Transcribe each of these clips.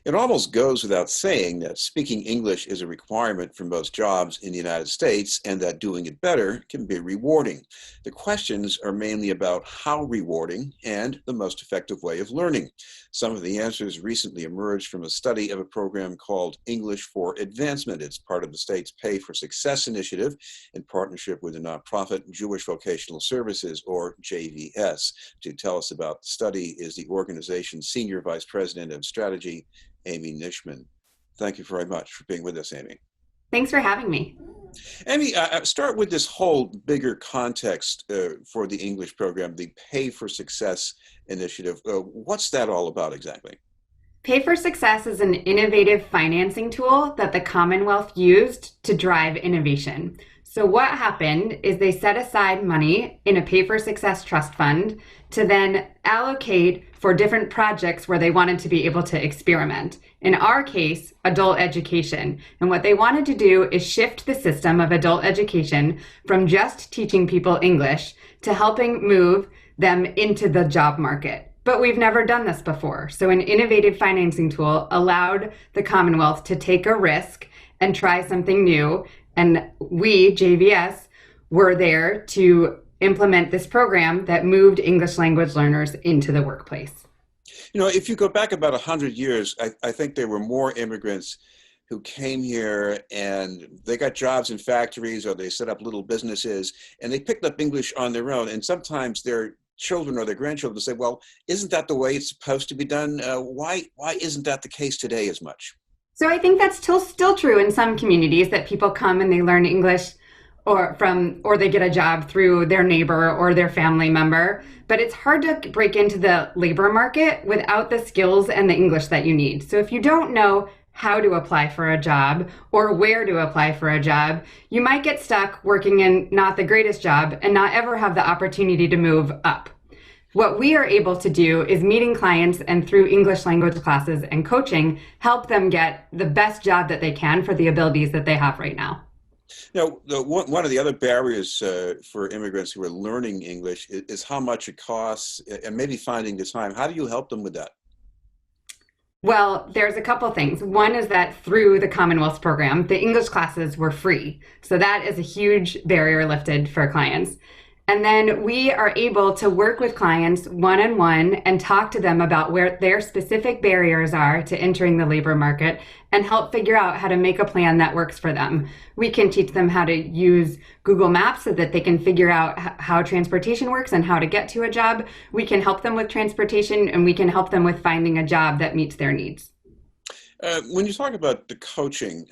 It almost goes without saying that speaking English is a requirement for most jobs in the United States and that doing it better can be rewarding. The questions are mainly about how rewarding and the most effective way of learning. Some of the answers recently emerged from a study of a program called English for Advancement. It's part of the state's Pay for Success initiative in partnership with the nonprofit Jewish Vocational Services, or JVS. To tell us about the study is the organization's Senior Vice President of Strategy, Amy Nishman. Thank you very much for being with us, Amy. Thanks for having me. Amy, start with this whole bigger context for the English program, the Pay for Success initiative. What's that all about exactly? Pay for Success is an innovative financing tool that the Commonwealth used to drive innovation. So what happened is they set aside money in a Pay for Success trust fund to then allocate for different projects where they wanted to be able to experiment. In our case, adult education. And what they wanted to do is shift the system of adult education from just teaching people English to helping move them into the job market. But we've never done this before. So an innovative financing tool allowed the Commonwealth to take a risk and try something new. And we, JVS, were there to implement this program that moved English language learners into the workplace. You know, if you go back about 100 years, I think there were more immigrants who came here and they got jobs in factories or they set up little businesses and they picked up English on their own. And sometimes their children or their grandchildren say, well, isn't that the way it's supposed to be done? Why isn't that the case today as much? So I think that's still true in some communities, that people come and they learn English or they get a job through their neighbor or their family member. But it's hard to break into the labor market without the skills and the English that you need. So if you don't know how to apply for a job or where to apply for a job, you might get stuck working in not the greatest job and not ever have the opportunity to move up. What we are able to do is meeting clients and through English language classes and coaching, help them get the best job that they can for the abilities that they have right now. Now, one of the other barriers for immigrants who are learning English is how much it costs and maybe finding the time. How do you help them with that? Well, there's a couple things. One is that through the Commonwealth program, the English classes were free. So that is a huge barrier lifted for clients. And then we are able to work with clients one-on-one and talk to them about where their specific barriers are to entering the labor market and help figure out how to make a plan that works for them. We can teach them how to use Google Maps so that they can figure out how transportation works and how to get to a job. We can help them with transportation and we can help them with finding a job that meets their needs. When you talk about the coaching,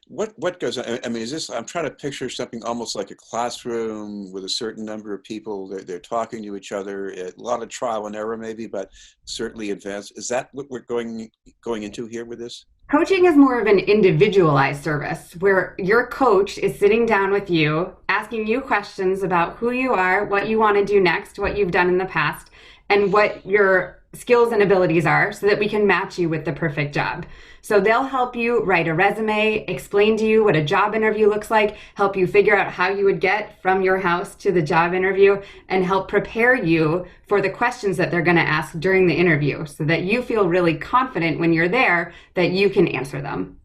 what goes on? I mean, is this, I'm trying to picture something almost like a classroom with a certain number of people, they're talking to each other, a lot of trial and error maybe, but certainly advanced. Is that what we're going into here with this? Coaching is more of an individualized service where your coach is sitting down with you, asking you questions about who you are, what you want to do next, what you've done in the past, and what your skills and abilities are so that we can match you with the perfect job. So they'll help you write a resume, explain to you what a job interview looks like, help you figure out how you would get from your house to the job interview, and help prepare you for the questions that they're going to ask during the interview so that you feel really confident when you're there that you can answer them.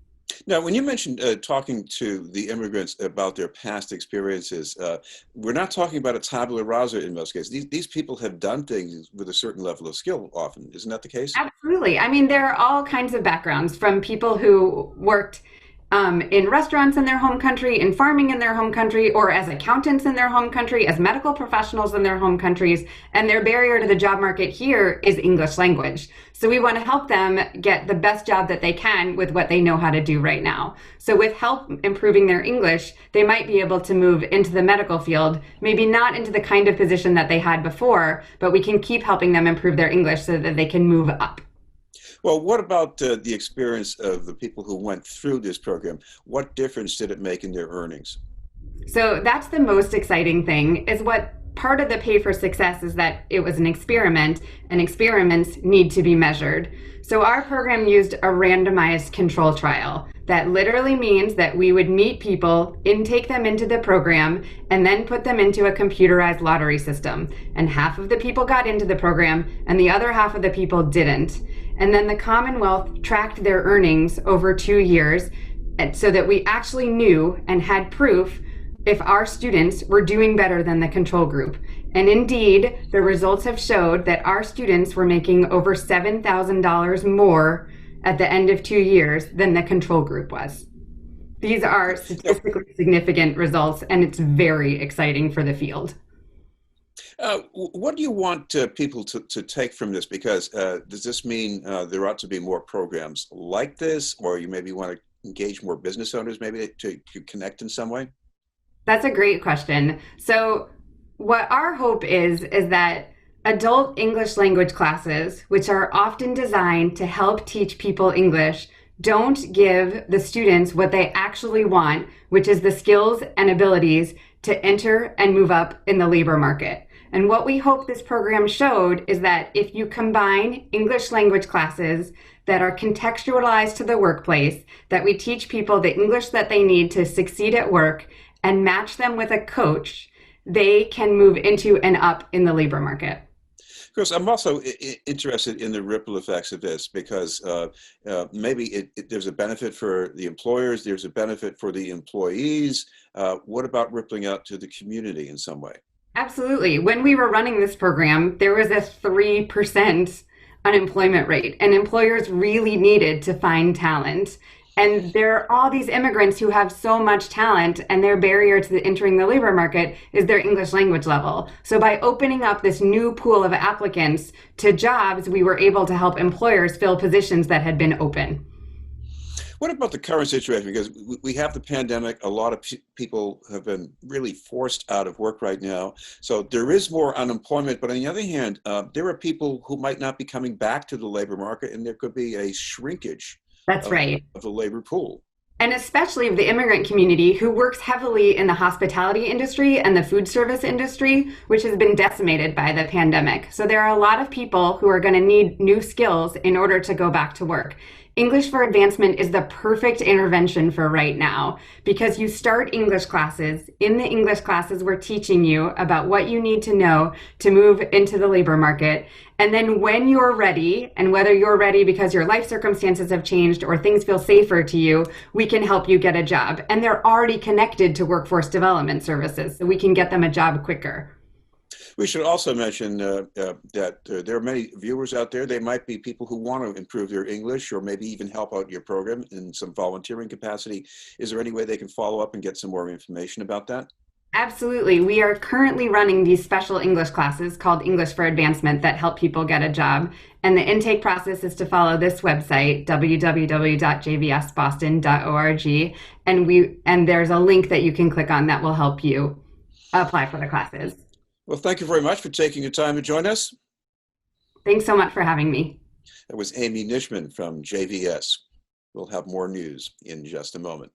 Now, when you mentioned talking to the immigrants about their past experiences, we're not talking about a tabula rasa in most cases. These people have done things with a certain level of skill often. Isn't that the case? Absolutely. I mean, there are all kinds of backgrounds, from people who worked in restaurants in their home country, in farming in their home country, or as accountants in their home country, as medical professionals in their home countries. And their barrier to the job market here is English language. So we want to help them get the best job that they can with what they know how to do right now. So with help improving their English, they might be able to move into the medical field, maybe not into the kind of position that they had before, but we can keep helping them improve their English so that they can move up. Well, what about the experience of the people who went through this program? What difference did it make in their earnings? So that's the most exciting thing, is what part of the Pay for Success is that it was an experiment, and experiments need to be measured. So our program used a randomized control trial. That literally means that we would meet people, intake them into the program, and then put them into a computerized lottery system. And half of the people got into the program, and the other half of the people didn't. And then the Commonwealth tracked their earnings over 2 years so that we actually knew and had proof if our students were doing better than the control group. And indeed, the results have showed that our students were making over $7,000 more at the end of 2 years than the control group was. These are Now, statistically significant results, and it's very exciting for the field. what do you want people to take from this? Because does this mean there ought to be more programs like this, or you maybe want to engage more business owners, maybe to connect in some way? That's a great question. So, what our hope is that adult English language classes, which are often designed to help teach people English, don't give the students what they actually want, which is the skills and abilities to enter and move up in the labor market. And what we hope this program showed is that if you combine English language classes that are contextualized to the workplace, that we teach people the English that they need to succeed at work and match them with a coach, they can move into and up in the labor market. Because I'm also interested in the ripple effects of this, because maybe there's a benefit for the employers, there's a benefit for the employees. What about rippling out to the community in some way? Absolutely. When we were running this program, there was a 3% unemployment rate, and employers really needed to find talent. And there are all these immigrants who have so much talent, and their barrier to entering the labor market is their English language level. So by opening up this new pool of applicants to jobs, we were able to help employers fill positions that had been open. What about the current situation? Because we have the pandemic. A lot of people have been really forced out of work right now. So there is more unemployment. But on the other hand, there are people who might not be coming back to the labor market, and there could be a shrinkage That's right. of the labor pool. And especially of the immigrant community who works heavily in the hospitality industry and the food service industry, which has been decimated by the pandemic. So there are a lot of people who are going to need new skills in order to go back to work. English for Advancement is the perfect intervention for right now because you start English classes. In the English classes, we're teaching you about what you need to know to move into the labor market. And then when you're ready, and whether you're ready because your life circumstances have changed or things feel safer to you, we can help you get a job. And they're already connected to workforce development services, so we can get them a job quicker. We should also mention that there are many viewers out there. They might be people who want to improve their English or maybe even help out your program in some volunteering capacity. Is there any way they can follow up and get some more information about that? Absolutely. We are currently running these special English classes called English for Advancement that help people get a job. And the intake process is to follow this website, www.jvsboston.org. And there's a link that you can click on that will help you apply for the classes. Well, thank you very much for taking your time to join us. Thanks so much for having me. That was Amy Nishman from JVS. We'll have more news in just a moment.